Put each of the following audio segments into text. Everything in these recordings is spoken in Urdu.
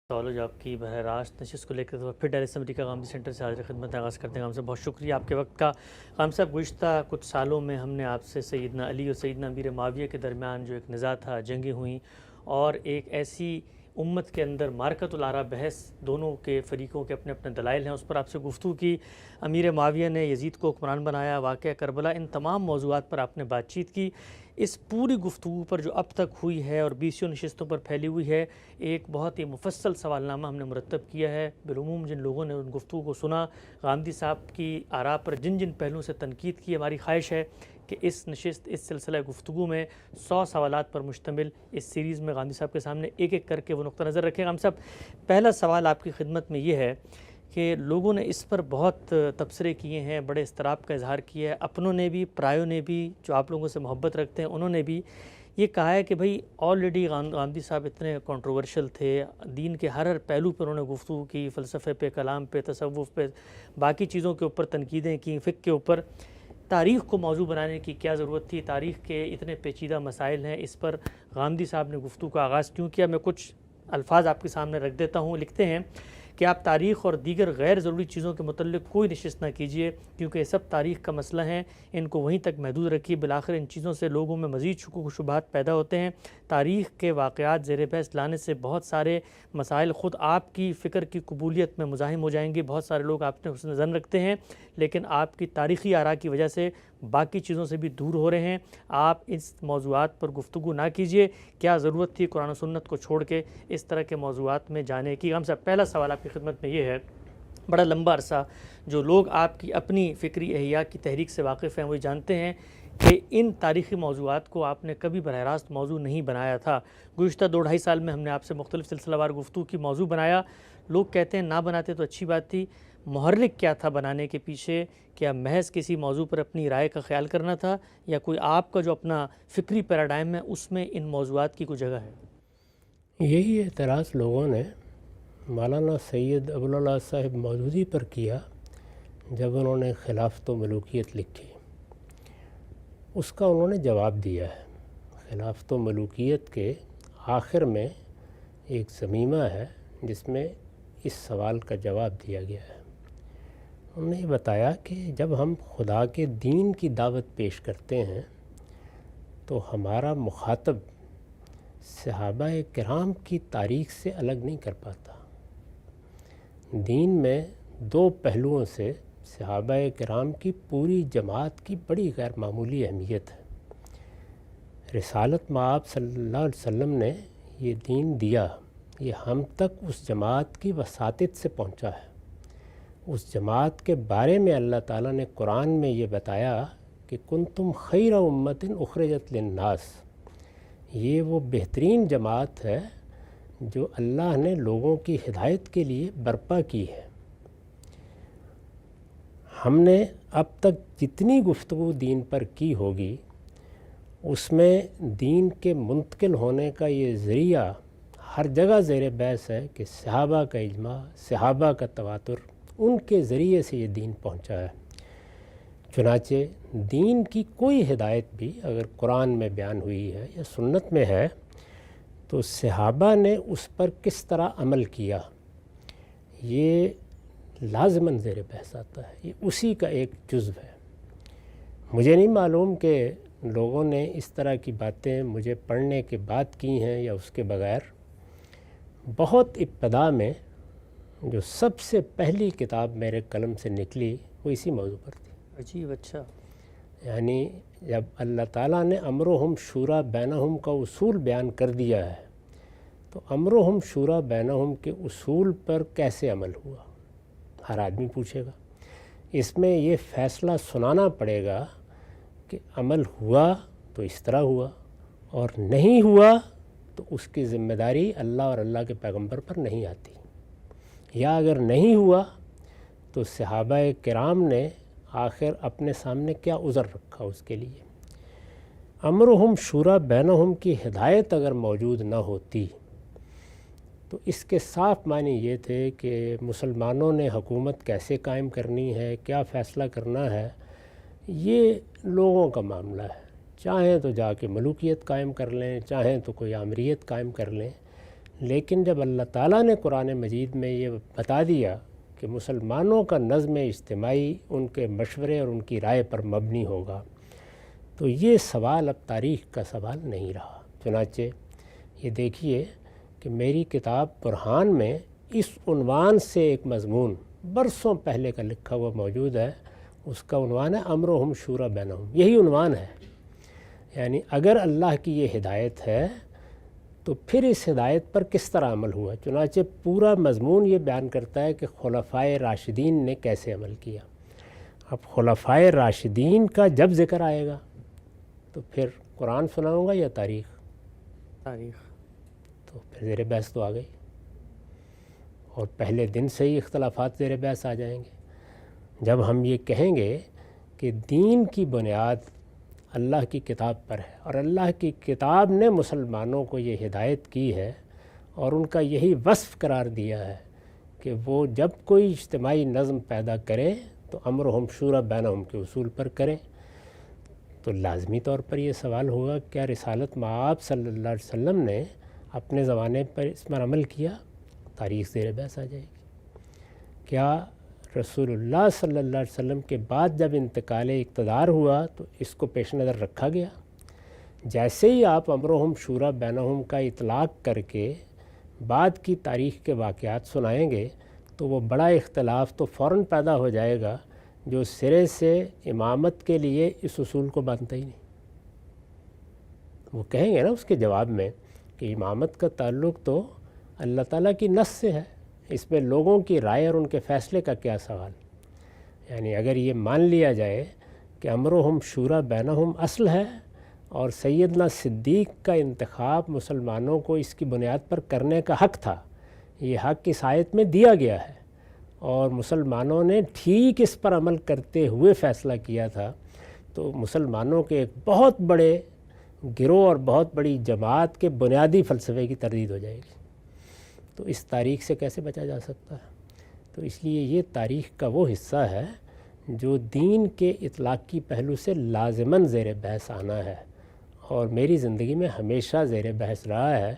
سوال جو آپ کی براہ راست نشست کو لے کر پھر ڈیل اسمبلی کا غامدی سینٹر سے حاضر خدمت آغاز کرتے ہیں. غام صاحب بہت شکریہ آپ کے وقت کا. غام صاحب گزشتہ کچھ سالوں میں ہم نے آپ سے سیدنا علی اور سیدنا امیر معاویہ کے درمیان جو ایک نزاع تھا، جنگیں ہوئیں، اور ایک ایسی امت کے اندر مارکۃ الآراء بحث، دونوں کے فریقوں کے اپنے اپنے دلائل ہیں، اس پر آپ سے گفتگو کی. امیر معاویہ نے یزید کو حکمران بنایا، واقعہ کربلا، ان تمام موضوعات پر آپ نے بات چیت کی. اس پوری گفتگو پر جو اب تک ہوئی ہے اور 20 نشستوں پر پھیلی ہوئی ہے، ایک بہت ہی مفصل سوال نامہ ہم نے مرتب کیا ہے. بالعموم جن لوگوں نے ان گفتگو کو سنا، غامدی صاحب کی آراء پر جن جن پہلوؤں سے تنقید کی، ہماری خواہش ہے کہ اس نشست، اس سلسلہ گفتگو میں 100 سوالات پر مشتمل اس سیریز میں غامدی صاحب کے سامنے ایک ایک کر کے وہ نقطہ نظر رکھیں. غام صاحب، پہلا سوال آپ کی خدمت میں یہ ہے کہ لوگوں نے اس پر بہت تبصرے کیے ہیں، بڑے اضطراب کا اظہار کیا ہے، اپنوں نے بھی، پرایوں نے بھی، جو آپ لوگوں سے محبت رکھتے ہیں انہوں نے بھی یہ کہا ہے کہ بھئی آلریڈی غامدی صاحب اتنے کنٹروورشل تھے، دین کے ہر پہلو پر انہوں نے گفتگو کی، فلسفے پہ، کلام پہ، تصوف پہ، باقی چیزوں کے اوپر تنقیدیں کی، فقہ کے اوپر. تاریخ کو موضوع بنانے کی کیا ضرورت تھی؟ تاریخ کے اتنے پیچیدہ مسائل ہیں، اس پر غامدی صاحب نے گفتگو کا آغاز کیوں کیا؟ میں کچھ الفاظ آپ کے سامنے رکھ دیتا ہوں. لکھتے ہیں کہ آپ تاریخ اور دیگر غیر ضروری چیزوں کے متعلق کوئی نشست نہ کیجیے، کیونکہ یہ سب تاریخ کا مسئلہ ہیں، ان کو وہیں تک محدود رکھیے. بالآخر ان چیزوں سے لوگوں میں مزید شکوک و شبہات پیدا ہوتے ہیں. تاریخ کے واقعات زیر بحث لانے سے بہت سارے مسائل خود آپ کی فکر کی قبولیت میں مزاحم ہو جائیں گے. بہت سارے لوگ آپ نے حسن ظن رکھتے ہیں، لیکن آپ کی تاریخی آراء کی وجہ سے باقی چیزوں سے بھی دور ہو رہے ہیں. آپ اس موضوعات پر گفتگو نہ کیجیے. کیا ضرورت تھی قرآن و سنت کو چھوڑ کے اس طرح کے موضوعات میں جانے کی؟ ہم سب پہلا سوال آپ کی خدمت میں یہ ہے. بڑا لمبا عرصہ جو لوگ آپ کی اپنی فکری احیاء کی تحریک سے واقف ہیں وہ جانتے ہیں کہ ان تاریخی موضوعات کو آپ نے کبھی براہ راست موضوع نہیں بنایا تھا. گزشتہ 2-2.5 سال میں ہم نے آپ سے مختلف سلسلہ وار گفتگو کی، موضوع بنایا. لوگ کہتے ہیں نہ بناتے تو اچھی بات تھی. محرک کیا تھا بنانے کے پیچھے؟ کیا محض کسی موضوع پر اپنی رائے کا خیال کرنا تھا، یا کوئی آپ کا جو اپنا فکری پیراڈائم ہے اس میں ان موضوعات کی کوئی جگہ ہے؟ یہی اعتراض لوگوں نے مولانا سید ابوالعلا صاحب مودودی پر کیا جب انہوں نے خلافت و ملوکیت لکھی. اس کا انہوں نے جواب دیا ہے. خلافت و ملوکیت کے آخر میں ایک ضمیمہ ہے جس میں اس سوال کا جواب دیا گیا ہے. انہوں نے یہ بتایا کہ جب ہم خدا کے دین کی دعوت پیش کرتے ہیں تو ہمارا مخاطب صحابہ کرام کی تاریخ سے الگ نہیں کر پاتا. دین میں 2 پہلوؤں سے صحابہ کرام کی پوری جماعت کی بڑی غیر معمولی اہمیت ہے. رسالت مآب صلی اللہ علیہ وسلم نے یہ دین دیا، یہ ہم تک اس جماعت کی وساطت سے پہنچا ہے. اس جماعت کے بارے میں اللہ تعالیٰ نے قرآن میں یہ بتایا کہ کنتم خیر امت اخرجت للناس. یہ وہ بہترین جماعت ہے جو اللہ نے لوگوں کی ہدایت کے لیے برپا کی ہے. ہم نے اب تک جتنی گفتگو دین پر کی ہوگی اس میں دین کے منتقل ہونے کا یہ ذریعہ ہر جگہ زیر بحث ہے کہ صحابہ کا اجماع، صحابہ کا تواتر، ان کے ذریعے سے یہ دین پہنچا ہے. چنانچہ دین کی کوئی ہدایت بھی اگر قرآن میں بیان ہوئی ہے یا سنت میں ہے تو صحابہ نے اس پر کس طرح عمل کیا یہ لازماً زیر بحث آتا ہے. یہ اسی کا ایک جزو ہے. مجھے نہیں معلوم کہ لوگوں نے اس طرح کی باتیں مجھے پڑھنے کے بعد کی ہیں یا اس کے بغیر. بہت ابتدا میں جو سب سے پہلی کتاب میرے قلم سے نکلی وہ اسی موضوع پر تھی. عجیب. اچھا. یعنی جب اللہ تعالیٰ نے امرہم شورا بینہم کا اصول بیان کر دیا ہے تو امرہم شورا بینہم کے اصول پر کیسے عمل ہوا ہر آدمی پوچھے گا. اس میں یہ فیصلہ سنانا پڑے گا کہ عمل ہوا تو اس طرح ہوا، اور نہیں ہوا تو اس کی ذمہ داری اللہ اور اللہ کے پیغمبر پر نہیں آتی. یا اگر نہیں ہوا تو صحابہ کرام نے آخر اپنے سامنے کیا عذر رکھا اس کے لیے. امرہم شورا بینہم کی ہدایت اگر موجود نہ ہوتی تو اس کے صاف معنی یہ تھے کہ مسلمانوں نے حکومت کیسے قائم کرنی ہے، کیا فیصلہ کرنا ہے، یہ لوگوں کا معاملہ ہے. چاہیں تو جا کے ملوکیت قائم کر لیں، چاہیں تو کوئی آمریت قائم کر لیں. لیکن جب اللہ تعالیٰ نے قرآن مجید میں یہ بتا دیا کہ مسلمانوں کا نظم اجتماعی ان کے مشورے اور ان کی رائے پر مبنی ہوگا، تو یہ سوال اب تاریخ کا سوال نہیں رہا۔ چنانچہ یہ دیکھیے کہ میری کتاب برہان میں اس عنوان سے ایک مضمون برسوں پہلے کا لکھا ہوا موجود ہے، اس کا عنوان ہے امرہم شورا بینہم۔ یہی عنوان ہے، یعنی اگر اللہ کی یہ ہدایت ہے تو پھر اس ہدایت پر کس طرح عمل ہوا۔ چنانچہ پورا مضمون یہ بیان کرتا ہے کہ خلفائے راشدین نے کیسے عمل کیا۔ اب خلفائے راشدین کا جب ذکر آئے گا تو پھر قرآن سناؤں گا یا تاریخ؟ تو پھر زیر بحث تو آ گئی، اور پہلے دن سے ہی اختلافات زیر بحث آ جائیں گے۔ جب ہم یہ کہیں گے کہ دین کی بنیاد اللہ کی کتاب پر ہے اور اللہ کی کتاب نے مسلمانوں کو یہ ہدایت کی ہے اور ان کا یہی وصف قرار دیا ہے کہ وہ جب کوئی اجتماعی نظم پیدا کرے تو امرہم شورا بینہم کے اصول پر کریں، تو لازمی طور پر یہ سوال ہوگا کیا رسالت مآب صلی اللہ علیہ وسلم نے اپنے زمانے پر اس پر عمل کیا؟ تاریخ زیر بحث آ جائے گی۔ کیا رسول اللہ صلی اللہ علیہ وسلم کے بعد جب انتقال اقتدار ہوا تو اس کو پیش نظر رکھا گیا؟ جیسے ہی آپ امرہم شورا بینہم کا اطلاق کر کے بعد کی تاریخ کے واقعات سنائیں گے تو وہ بڑا اختلاف تو فوراً پیدا ہو جائے گا جو سرے سے امامت کے لیے اس اصول کو مانتا ہی نہیں۔ وہ کہیں گے نا اس کے جواب میں کہ امامت کا تعلق تو اللہ تعالیٰ کی نص سے ہے، اس میں لوگوں کی رائے اور ان کے فیصلے کا کیا سوال۔ یعنی اگر یہ مان لیا جائے کہ امرہم شورا بینہم اصل ہے اور سیدنا صدیق کا انتخاب مسلمانوں کو اس کی بنیاد پر کرنے کا حق تھا، یہ حق اس آیت میں دیا گیا ہے اور مسلمانوں نے ٹھیک اس پر عمل کرتے ہوئے فیصلہ کیا تھا، تو مسلمانوں کے ایک بہت بڑے گروہ اور بہت بڑی جماعت کے بنیادی فلسفے کی تردید ہو جائے گی۔ تو اس تاریخ سے کیسے بچا جا سکتا ہے؟ تو اس لیے یہ تاریخ کا وہ حصہ ہے جو دین کے اطلاقی پہلو سے لازماً زیر بحث آنا ہے، اور میری زندگی میں ہمیشہ زیر بحث رہا ہے۔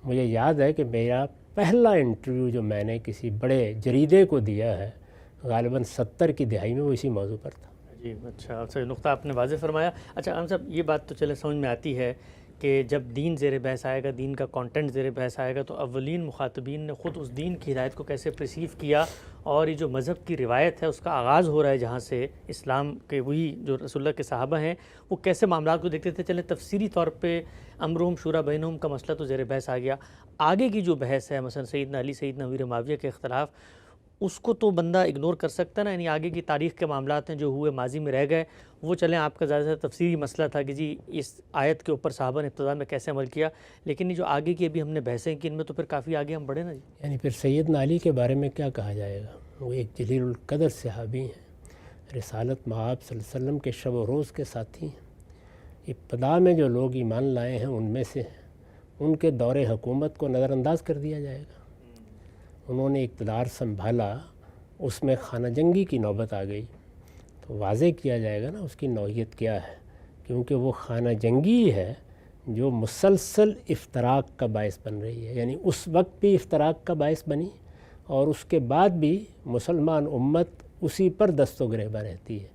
مجھے یاد ہے کہ میرا پہلا انٹرویو جو میں نے کسی بڑے جریدے کو دیا ہے غالباً 70 کی دہائی میں، وہ اسی موضوع پر تھا۔ جی اچھا، آپ سے نقطہ آپ نے واضح فرمایا۔ اچھا ہم صاحب یہ بات تو چلے سمجھ میں آتی ہے کہ جب دین زیر بحث آئے گا، دین کا کانٹینٹ زیر بحث آئے گا، تو اولین مخاطبین نے خود اس دین کی ہدایت کو کیسے پرسیو کیا، اور یہ جو مذہب کی روایت ہے اس کا آغاز ہو رہا ہے جہاں سے اسلام کے وہی جو رسول اللہ کے صحابہ ہیں وہ کیسے معاملات کو دیکھتے تھے۔ چلیں تفسیری طور پہ امرہم شورا بینہم کا مسئلہ تو زیر بحث آ گیا، آگے کی جو بحث ہے مثلا سیدنا علی سیدنا امیر معاویہ کے اختلاف، اس کو تو بندہ اگنور کر سکتا ہے نا، یعنی آگے کی تاریخ کے معاملات ہیں جو ہوئے ماضی میں رہ گئے، وہ چلیں آپ کا زیادہ سے تفسیری مسئلہ تھا کہ جی اس آیت کے اوپر صحابہ نے ابتدا میں کیسے عمل کیا، لیکن یہ جو آگے کی ابھی ہم نے بحثیں کی ان میں تو پھر کافی آگے ہم بڑھے نا جی۔ یعنی پھر سیدنا علی کے بارے میں کیا کہا جائے گا؟ وہ ایک جلیل القدر صحابی ہیں، رسالت مآب صلی اللہ علیہ وسلم کے شب و روز کے ساتھی ہیں، ابتدا میں جو لوگ ایمان لائے ہیں ان میں سے ہیں، ان کے دور حکومت کو نظر انداز کر دیا جائے گا؟ انہوں نے اقتدار سنبھالا، اس میں خانہ جنگی کی نوبت آ گئی، تو واضح کیا جائے گا نا اس کی نوعیت کیا ہے، کیونکہ وہ خانہ جنگی ہے جو مسلسل افتراق کا باعث بن رہی ہے، یعنی اس وقت بھی افتراق کا باعث بنی اور اس کے بعد بھی مسلمان امت اسی پر دست و گریباں رہتی ہے۔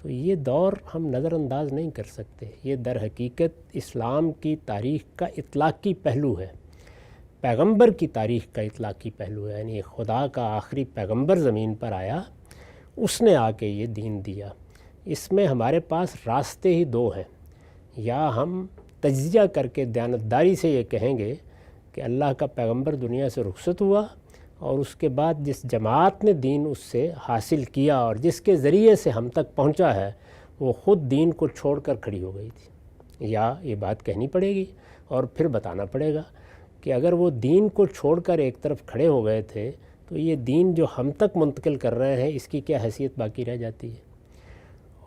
تو یہ دور ہم نظر انداز نہیں کر سکتے، یہ در حقیقت اسلام کی تاریخ کا اطلاقی پہلو ہے، پیغمبر کی تاریخ کا اطلاقی پہلو ہے، یعنی خدا کا آخری پیغمبر زمین پر آیا، اس نے آ کے یہ دین دیا۔ اس میں ہمارے پاس راستے ہی دو ہیں، یا ہم تجزیہ کر کے دیانتداری سے یہ کہیں گے کہ اللہ کا پیغمبر دنیا سے رخصت ہوا اور اس کے بعد جس جماعت نے دین اس سے حاصل کیا اور جس کے ذریعے سے ہم تک پہنچا ہے وہ خود دین کو چھوڑ کر کھڑی ہو گئی تھی، یا یہ بات کہنی پڑے گی اور پھر بتانا پڑے گا کہ اگر وہ دین کو چھوڑ کر ایک طرف کھڑے ہو گئے تھے تو یہ دین جو ہم تک منتقل کر رہے ہیں اس کی کیا حیثیت باقی رہ جاتی ہے،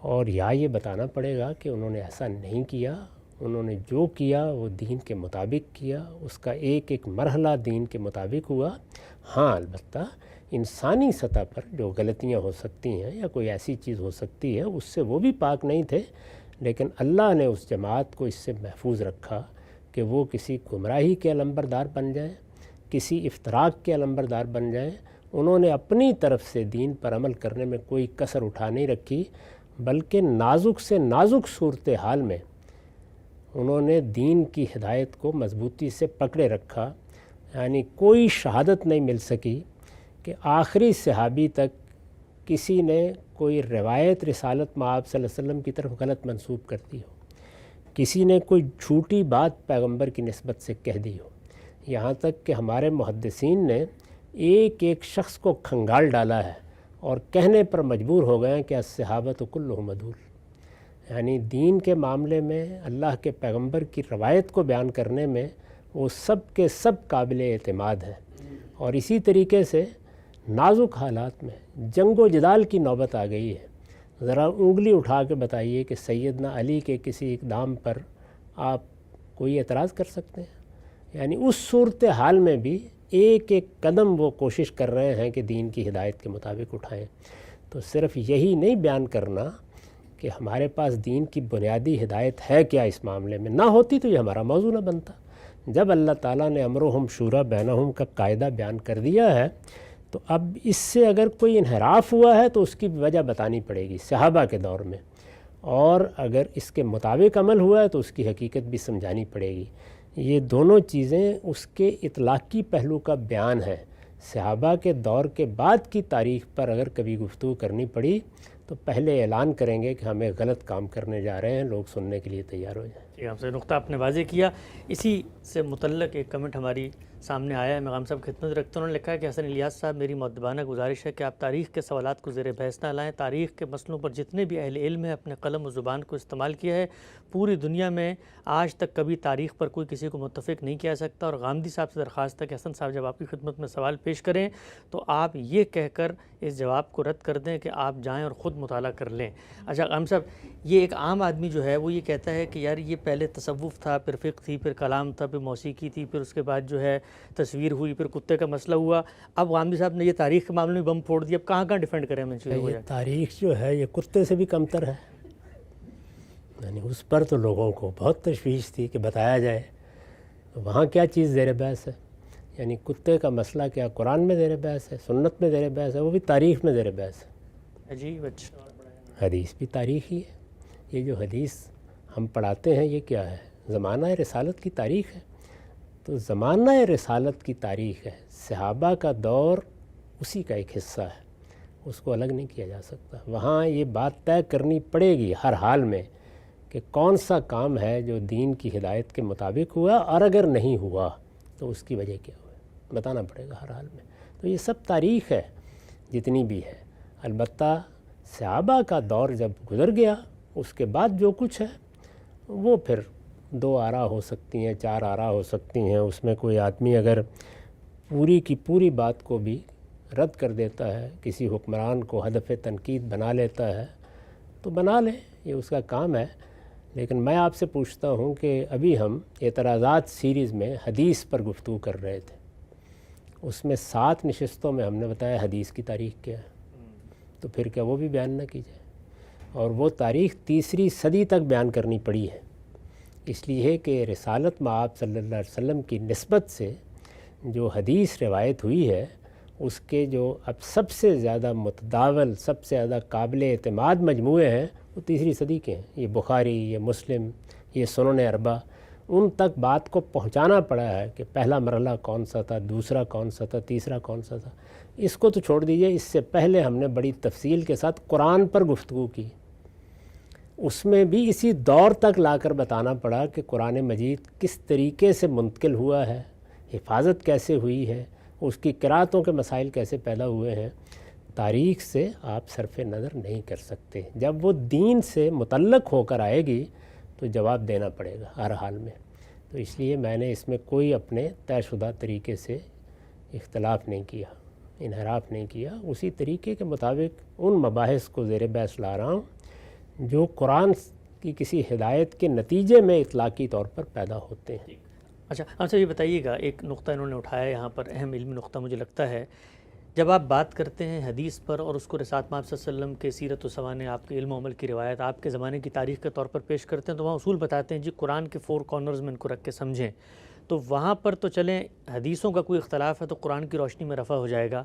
اور یا یہ بتانا پڑے گا کہ انہوں نے ایسا نہیں کیا، انہوں نے جو کیا وہ دین کے مطابق کیا، اس کا ایک ایک مرحلہ دین کے مطابق ہوا۔ ہاں البتہ انسانی سطح پر جو غلطیاں ہو سکتی ہیں یا کوئی ایسی چیز ہو سکتی ہے اس سے وہ بھی پاک نہیں تھے، لیکن اللہ نے اس جماعت کو اس سے محفوظ رکھا کہ وہ کسی گمراہی کے علمبردار بن جائیں کسی افتراق کے علمبردار بن جائیں۔ انہوں نے اپنی طرف سے دین پر عمل کرنے میں کوئی کسر اٹھا نہیں رکھی، بلکہ نازک سے نازک صورتحال میں انہوں نے دین کی ہدایت کو مضبوطی سے پکڑے رکھا۔ یعنی کوئی شہادت نہیں مل سکی کہ آخری صحابی تک کسی نے کوئی روایت رسالت مآب صلی اللہ علیہ وسلم کی طرف غلط منسوب کرتی ہو، کسی نے کوئی جھوٹی بات پیغمبر کی نسبت سے کہہ دی ہو۔ یہاں تک کہ ہمارے محدثین نے ایک ایک شخص کو کھنگال ڈالا ہے اور کہنے پر مجبور ہو گئے ہیں کہ الصحابۃ کلھم عدول، یعنی دین کے معاملے میں اللہ کے پیغمبر کی روایت کو بیان کرنے میں وہ سب کے سب قابل اعتماد ہیں۔ اور اسی طریقے سے نازک حالات میں جنگ و جدال کی نوبت آ گئی ہے۔ ذرا انگلی اٹھا کے بتائیے کہ سیدنا علی کے کسی اقدام پر آپ کوئی اعتراض کر سکتے ہیں؟ یعنی اس صورتحال میں بھی ایک ایک قدم وہ کوشش کر رہے ہیں کہ دین کی ہدایت کے مطابق اٹھائیں۔ تو صرف یہی نہیں بیان کرنا کہ ہمارے پاس دین کی بنیادی ہدایت ہے کیا اس معاملے میں، نہ ہوتی تو یہ ہمارا موضوع نہ بنتا۔ جب اللہ تعالیٰ نے امرہم شورا بینہم کا قاعدہ بیان کر دیا ہے تو اب اس سے اگر کوئی انحراف ہوا ہے تو اس کی وجہ بتانی پڑے گی صحابہ کے دور میں، اور اگر اس کے مطابق عمل ہوا ہے تو اس کی حقیقت بھی سمجھانی پڑے گی۔ یہ دونوں چیزیں اس کے اطلاقی پہلو کا بیان ہے۔ صحابہ کے دور کے بعد کی تاریخ پر اگر کبھی گفتگو کرنی پڑی تو پہلے اعلان کریں گے کہ ہمیں غلط کام کرنے جا رہے ہیں، لوگ سننے کے لیے تیار ہو جائیں۔ جی، ہم سے نقطہ آپ نے واضح کیا۔ اسی سے متعلق ایک کمنٹ ہماری سامنے آیا ہے، میں غام صاحب خدمت رکھتا ہوں۔ انہوں نے لکھا ہے کہ حسن الیاس صاحب، میری مؤدبانہ گزارش ہے کہ آپ تاریخ کے سوالات کو زیر بحث نہ لائیں۔ تاریخ کے مسئلوں پر جتنے بھی اہل علم ہیں اپنے قلم و زبان کو استعمال کیا ہے۔ پوری دنیا میں آج تک کبھی تاریخ پر کوئی کسی کو متفق نہیں کیا سکتا۔ اور غامدی صاحب سے درخواست ہے کہ حسن صاحب جب آپ کی خدمت میں سوال پیش کریں تو آپ یہ کہہ کر اس جواب کو رد کر دیں کہ آپ جائیں اور خود مطالعہ کر لیں۔ اچھا غام صاحب، یہ ایک عام آدمی جو ہے وہ یہ کہتا ہے کہ یار یہ پہلے تصوف تھا، پھر فقہ تھی، پھر کلام تھا، پھر موسیقی تھی، پھر اس کے بعد جو ہے تصویر ہوئی، پھر کتے کا مسئلہ ہوا، اب غامدی صاحب نے یہ تاریخ کے معاملے میں بم پھوڑ دیا، اب کہاں کہاں ڈیفینڈ کریں ہم ان چیزوں کو؟ یہ تاریخ جو ہے یہ کتے سے بھی کمتر ہے، یعنی اس پر تو لوگوں کو بہت تشویش تھی کہ بتایا جائے وہاں کیا چیز زیر بحث ہے۔ یعنی کتے کا مسئلہ کیا قرآن میں زیر بحث ہے، سنت میں زیر بحث ہے، وہ بھی تاریخ میں زیر بحث ہے۔ عجیب، اچھا، حدیث بھی تاریخ ہی ہے۔ یہ جو حدیث ہم پڑھاتے ہیں یہ کیا ہے؟ زمانہ رسالت کی تاریخ ہے۔ تو زمانہ رسالت کی تاریخ ہے، صحابہ کا دور اسی کا ایک حصہ ہے، اس کو الگ نہیں کیا جا سکتا۔ وہاں یہ بات طے کرنی پڑے گی ہر حال میں کہ کون سا کام ہے جو دین کی ہدایت کے مطابق ہوا، اور اگر نہیں ہوا تو اس کی وجہ کیا ہوا، بتانا پڑے گا ہر حال میں۔ تو یہ سب تاریخ ہے جتنی بھی ہے۔ البتہ صحابہ کا دور جب گزر گیا اس کے بعد جو کچھ ہے وہ پھر 2 آراء ہو سکتی ہیں، 4 آراء ہو سکتی ہیں۔ اس میں کوئی آدمی اگر پوری کی پوری بات کو بھی رد کر دیتا ہے، کسی حکمران کو ہدف تنقید بنا لیتا ہے تو بنا لے، یہ اس کا کام ہے۔ لیکن میں آپ سے پوچھتا ہوں کہ ابھی ہم اعتراضات سیریز میں حدیث پر گفتگو کر رہے تھے، اس میں 7 نشستوں میں ہم نے بتایا حدیث کی تاریخ کیا ہے، تو پھر کیا وہ بھی بیان نہ کی جائے؟ اور وہ تاریخ 3 صدی تک بیان کرنی پڑی ہے، اس لیے کہ رسالت مآب صلی اللہ علیہ وسلم کی نسبت سے جو حدیث روایت ہوئی ہے اس کے جو اب سب سے زیادہ متداول، سب سے زیادہ قابل اعتماد مجموعے ہیں وہ 3 صدی کے ہیں۔ یہ بخاری، یہ مسلم، یہ سنن اربع، ان تک بات کو پہنچانا پڑا ہے کہ پہلا مرحلہ کون سا تھا، دوسرا کون سا تھا، تیسرا کون سا تھا۔ اس کو تو چھوڑ دیجئے، اس سے پہلے ہم نے بڑی تفصیل کے ساتھ قرآن پر گفتگو کی، اس میں بھی اسی دور تک لا کر بتانا پڑا کہ قرآن مجید کس طریقے سے منتقل ہوا ہے، حفاظت کیسے ہوئی ہے، اس کی قرأتوں کے مسائل کیسے پیدا ہوئے ہیں۔ تاریخ سے آپ صرف نظر نہیں کر سکتے، جب وہ دین سے متعلق ہو کر آئے گی تو جواب دینا پڑے گا ہر حال میں۔ تو اس لیے میں نے اس میں کوئی اپنے طے شدہ طریقے سے اختلاف نہیں کیا، انحراف نہیں کیا، اسی طریقے کے مطابق ان مباحث کو زیر بحث لا رہا ہوں جو قرآن کی کسی ہدایت کے نتیجے میں اطلاقی طور پر پیدا ہوتے ہیں۔ اچھا یہ بتائیے گا، ایک نقطہ انہوں نے اٹھایا یہاں پر، اہم علمی نقطہ مجھے لگتا ہے، جب آپ بات کرتے ہیں حدیث پر اور اس کو رسالت مآب صلی اللہ علیہ وسلم کے سیرت و سوانح، آپ کے علم و عمل کی روایت، آپ کے زمانے کی تاریخ کے طور پر پیش کرتے ہیں تو وہاں اصول بتاتے ہیں جی قرآن کے 4 کارنرز میں ان کو رکھ کے سمجھیں۔ تو وہاں پر تو چلیں حدیثوں کا کوئی اختلاف ہے تو قرآن کی روشنی میں رفع ہو جائے گا،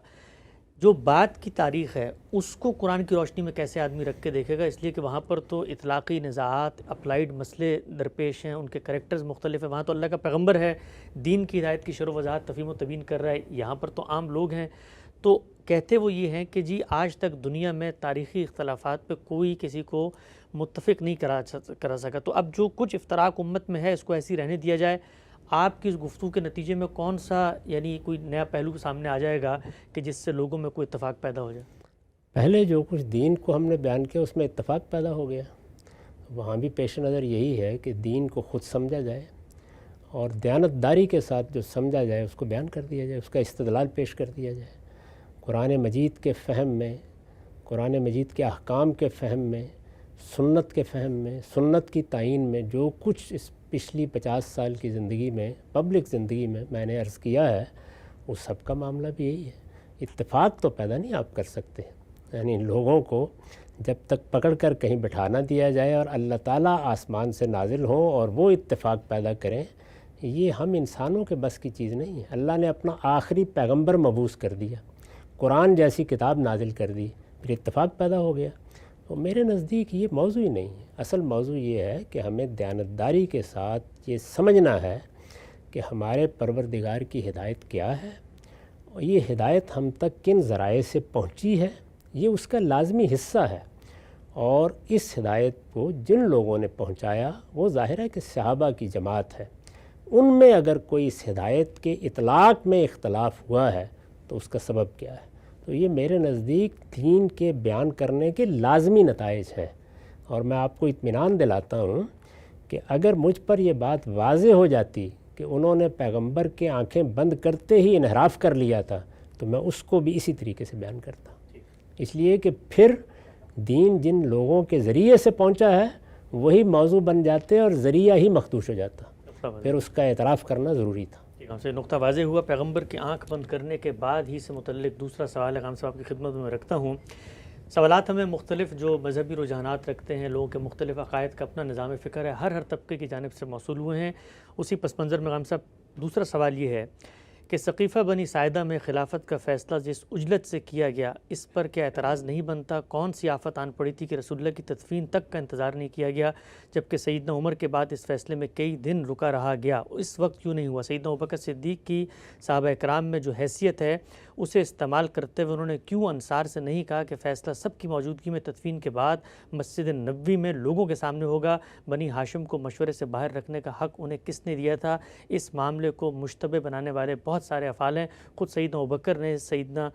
جو بات کی تاریخ ہے اس کو قرآن کی روشنی میں کیسے آدمی رکھ کے دیکھے گا؟ اس لیے کہ وہاں پر تو اطلاقی نزاعات، اپلائیڈ مسئلے درپیش ہیں، ان کے کریکٹرز مختلف ہیں، وہاں تو اللہ کا پیغمبر ہے، دین کی ہدایت کی شرح و وضاحت تفہیم و تبیین کر رہا ہے، یہاں پر تو عام لوگ ہیں۔ تو کہتے وہ یہ ہیں کہ جی آج تک دنیا میں تاریخی اختلافات پہ کوئی کسی کو متفق نہیں کرا سکا، تو اب جو کچھ افتراق امت میں ہے اس کو ایسی رہنے دیا جائے۔ آپ کی اس گفتگو کے نتیجے میں کون سا یعنی کوئی نیا پہلو سامنے آ جائے گا کہ جس سے لوگوں میں کوئی اتفاق پیدا ہو جائے؟ پہلے جو کچھ دین کو ہم نے بیان کیا اس میں اتفاق پیدا ہو گیا، وہاں بھی پیش نظر یہی ہے کہ دین کو خود سمجھا جائے اور دیانتداری کے ساتھ جو سمجھا جائے اس کو بیان کر دیا جائے، اس کا استدلال پیش کر دیا جائے۔ قرآن مجید کے فہم میں، قرآن مجید کے احکام کے فہم میں، سنت کے فہم میں، سنت کی تعین میں جو کچھ اس پچھلی 50 سال کی زندگی میں، پبلک زندگی میں نے عرض کیا ہے، اس سب کا معاملہ بھی یہی ہے۔ اتفاق تو پیدا نہیں آپ کر سکتے، یعنی لوگوں کو جب تک پکڑ کر کہیں بٹھا نہ دیا جائے اور اللہ تعالیٰ آسمان سے نازل ہوں اور وہ اتفاق پیدا کریں، یہ ہم انسانوں کے بس کی چیز نہیں ہے۔ اللہ نے اپنا آخری پیغمبر مبعوث کر دیا، قرآن جیسی کتاب نازل کر دی، پھر اتفاق پیدا ہو گیا۔ تو میرے نزدیک یہ موضوع ہی نہیں ہے، اصل موضوع یہ ہے کہ ہمیں دیانتداری کے ساتھ یہ سمجھنا ہے کہ ہمارے پروردگار کی ہدایت کیا ہے اور یہ ہدایت ہم تک کن ذرائع سے پہنچی ہے، یہ اس کا لازمی حصہ ہے۔ اور اس ہدایت کو جن لوگوں نے پہنچایا وہ ظاہر ہے کہ صحابہ کی جماعت ہے، ان میں اگر کوئی اس ہدایت کے اطلاق میں اختلاف ہوا ہے تو اس کا سبب کیا ہے؟ تو یہ میرے نزدیک دین کے بیان کرنے کے لازمی نتائج ہیں، اور میں آپ کو اطمینان دلاتا ہوں کہ اگر مجھ پر یہ بات واضح ہو جاتی کہ انہوں نے پیغمبر کے آنکھیں بند کرتے ہی انحراف کر لیا تھا تو میں اس کو بھی اسی طریقے سے بیان کرتا، اس لیے کہ پھر دین جن لوگوں کے ذریعے سے پہنچا ہے وہی موضوع بن جاتے اور ذریعہ ہی مخدوش ہو جاتا، پھر اس کا اعتراف کرنا ضروری تھا۔ ہم سے نقطہ واضح ہوا۔ پیغمبر کی آنکھ بند کرنے کے بعد ہی سے متعلق دوسرا سوال ہے، خان صاحب کی خدمت میں رکھتا ہوں۔ سوالات ہمیں مختلف جو مذہبی رجحانات رکھتے ہیں، لوگوں کے مختلف عقائد کا اپنا نظام فکر ہے، ہر طبقے کی جانب سے موصول ہوئے ہیں۔ اسی پس منظر میں خان صاحب دوسرا سوال یہ ہے کہ سقیفہ بنی ساعدہ میں خلافت کا فیصلہ جس عجلت سے کیا گیا، اس پر کیا اعتراض نہیں بنتا؟ کون سی آفت آن پڑی تھی کہ رسول اللہ کی تدفین تک کا انتظار نہیں کیا گیا، جبکہ سیدنا عمر کے بعد اس فیصلے میں کئی دن رکا رہا گیا؟ اس وقت کیوں نہیں ہوا؟ سیدنا ابوبکر صدیق کی صحابہ کرام میں جو حیثیت ہے اسے استعمال کرتے ہوئے انہوں نے کیوں انصار سے نہیں کہا کہ فیصلہ سب کی موجودگی میں تدفین کے بعد مسجد نبوی میں لوگوں کے سامنے ہوگا؟ بنی ہاشم کو مشورے سے باہر رکھنے کا حق انہیں کس نے دیا تھا؟ اس معاملے کو مشتبہ بنانے والے بہت سارے افعال ہیں، خود سیدنا ابوبکر نے سیدنا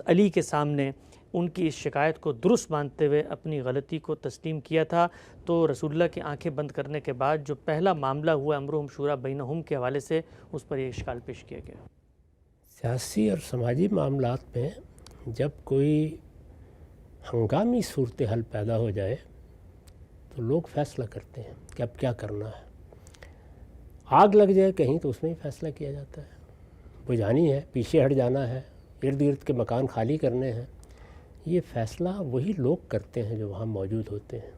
علی کے سامنے ان کی اس شکایت کو درست مانتے ہوئے اپنی غلطی کو تسلیم کیا تھا۔ تو رسول اللہ کی آنکھیں بند کرنے کے بعد جو پہلا معاملہ ہوا امرہم شورا بینہم کے حوالے سے، اس پر یہ اشکال پیش کیا گیا۔ سیاسی اور سماجی معاملات میں جب کوئی ہنگامی صورتحال پیدا ہو جائے تو لوگ فیصلہ کرتے ہیں کہ اب کیا کرنا ہے۔ آگ لگ جائے کہیں تو اس میں ہی فیصلہ کیا جاتا ہے، بجھانی ہے، پیچھے ہٹ جانا ہے، ارد گرد کے مکان خالی کرنے ہیں، یہ فیصلہ وہی لوگ کرتے ہیں جو وہاں موجود ہوتے ہیں۔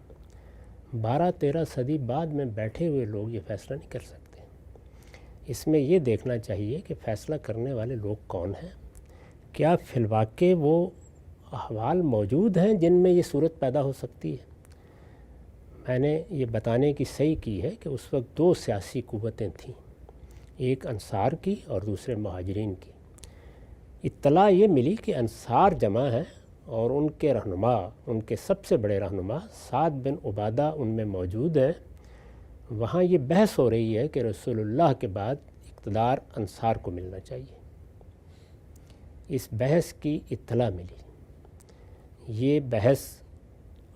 12-13 صدی بعد میں بیٹھے ہوئے لوگ یہ فیصلہ نہیں کر سکتے۔ اس میں یہ دیکھنا چاہیے کہ فیصلہ کرنے والے لوگ کون ہیں، کیا فی الواقع وہ احوال موجود ہیں جن میں یہ صورت پیدا ہو سکتی ہے۔ میں نے یہ بتانے کی صحیح کی ہے کہ اس وقت 2 سیاسی قوتیں تھیں، ایک انصار کی اور دوسرے مہاجرین کی۔ اطلاع یہ ملی کہ انصار جمع ہیں اور ان کے رہنما، ان کے سب سے بڑے رہنما سعد بن عبادہ ان میں موجود ہیں۔ وہاں یہ بحث ہو رہی ہے کہ رسول اللہ کے بعد اقتدار انصار کو ملنا چاہیے۔ اس بحث کی اطلاع ملی۔ یہ بحث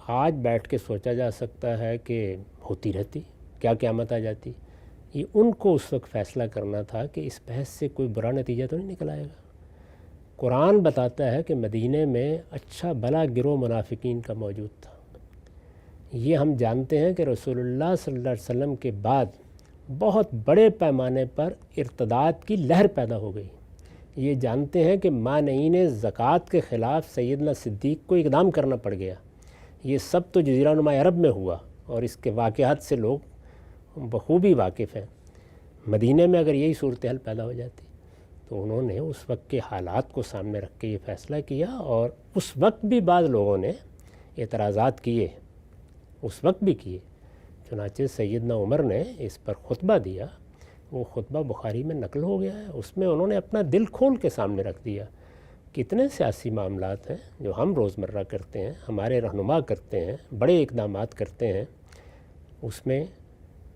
آج بیٹھ کے سوچا جا سکتا ہے کہ ہوتی رہتی، کیا قیامت آ جاتی۔ یہ ان کو اس وقت فیصلہ کرنا تھا کہ اس بحث سے کوئی برا نتیجہ تو نہیں نکل آئے گا۔ قرآن بتاتا ہے کہ مدینے میں اچھا بھلا گروہ منافقین کا موجود تھا۔ یہ ہم جانتے ہیں کہ رسول اللہ صلی اللہ علیہ وسلم کے بعد بہت بڑے پیمانے پر ارتداد کی لہر پیدا ہو گئی۔ یہ جانتے ہیں کہ مانعین زکوٰۃ کے خلاف سیدنا صدیق کو اقدام کرنا پڑ گیا۔ یہ سب تو جزیرہ نما عرب میں ہوا اور اس کے واقعات سے لوگ بخوبی واقف ہیں۔ مدینہ میں اگر یہی صورتحال پیدا ہو جاتی تو انہوں نے اس وقت کے حالات کو سامنے رکھ کے یہ فیصلہ کیا، اور اس وقت بھی بعض لوگوں نے اعتراضات کیے، اس وقت بھی کیے۔ چنانچہ سیدنا عمر نے اس پر خطبہ دیا، وہ خطبہ بخاری میں نقل ہو گیا ہے، اس میں انہوں نے اپنا دل کھول کے سامنے رکھ دیا۔ کتنے سیاسی معاملات ہیں جو ہم روزمرہ کرتے ہیں، ہمارے رہنما کرتے ہیں، بڑے اقدامات کرتے ہیں، اس میں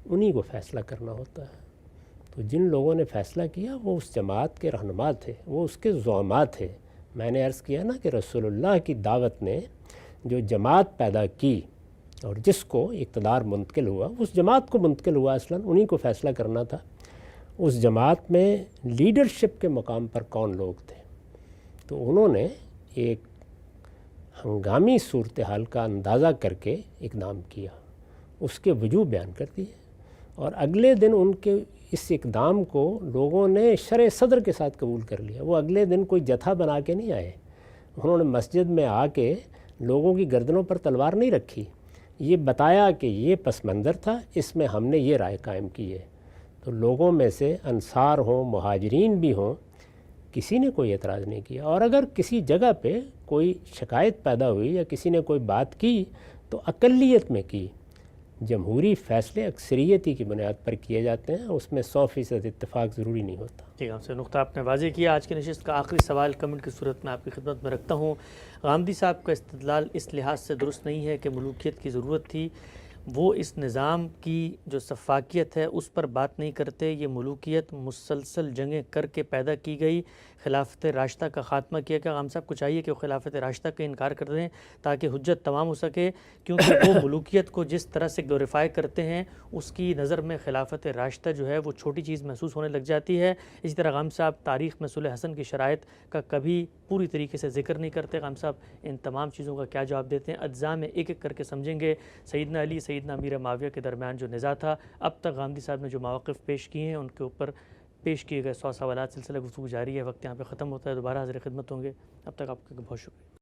انہی کو فیصلہ کرنا ہوتا ہے۔ تو جن لوگوں نے فیصلہ کیا وہ اس جماعت کے رہنما تھے، وہ اس کے زعماء تھے۔ میں نے عرض کیا نا کہ رسول اللہ کی دعوت نے جو جماعت پیدا کی اور جس کو اقتدار منتقل ہوا، اس جماعت کو منتقل ہوا، اصلاً انہی کو فیصلہ کرنا تھا۔ اس جماعت میں لیڈرشپ کے مقام پر کون لوگ تھے، تو انہوں نے ایک ہنگامی صورتحال کا اندازہ کر کے اقدام کیا، اس کے وجوہ بیان کر دیے، اور اگلے دن ان کے اس اقدام کو لوگوں نے شرح صدر کے ساتھ قبول کر لیا۔ وہ اگلے دن کوئی جتھا بنا کے نہیں آئے، انہوں نے مسجد میں آ کے لوگوں کی گردنوں پر تلوار نہیں رکھی، یہ بتایا کہ یہ پس منظر تھا، اس میں ہم نے یہ رائے قائم کی ہے۔ تو لوگوں میں سے انصار ہوں، مہاجرین بھی ہوں، کسی نے کوئی اعتراض نہیں کیا، اور اگر کسی جگہ پہ کوئی شکایت پیدا ہوئی یا کسی نے کوئی بات کی تو اقلیت میں کی۔ جمہوری فیصلے اکثریتی کی بنیاد پر کیے جاتے ہیں، اس میں 100% اتفاق ضروری نہیں ہوتا۔ ٹھیک ہے، ہم سے نقطہ آپ نے واضح کیا۔ آج کی نشست کا آخری سوال کمنٹ کی صورت میں آپ کی خدمت میں رکھتا ہوں۔ غامدی صاحب کا استدلال اس لحاظ سے درست نہیں ہے کہ ملوکیت کی ضرورت تھی، وہ اس نظام کی جو سفاکیت ہے اس پر بات نہیں کرتے۔ یہ ملوکیت مسلسل جنگیں کر کے پیدا کی گئی، خلافت راشدہ کا خاتمہ کیا گیا۔ غام صاحب کو چاہیے کہ وہ خلافت راشدہ کا انکار کر دیں تاکہ حجت تمام ہو سکے، کیونکہ وہ ملوکیت کو جس طرح سے گلوریفائی کرتے ہیں اس کی نظر میں خلافت راشدہ جو ہے وہ چھوٹی چیز محسوس ہونے لگ جاتی ہے۔ اسی طرح غام صاحب تاریخ میں صلح حسن کی شرائط کا کبھی پوری طریقے سے ذکر نہیں کرتے۔ غام صاحب ان تمام چیزوں کا کیا جواب دیتے ہیں؟ اجزاء میں ایک ایک کر کے سمجھیں گے۔ سیدنا علی سیدنا امیر معاویہ کے درمیان جو نزاع تھا، اب تک غامدی صاحب نے جو مواقف پیش کیے ہیں ان کے اوپر پیش کیے گئے 100 سوالات سلسلہ گفتگو جاری ہے۔ وقت یہاں پہ ختم ہوتا ہے، دوبارہ حاضر خدمت ہوں گے، اب تک آپ کا بہت شکریہ۔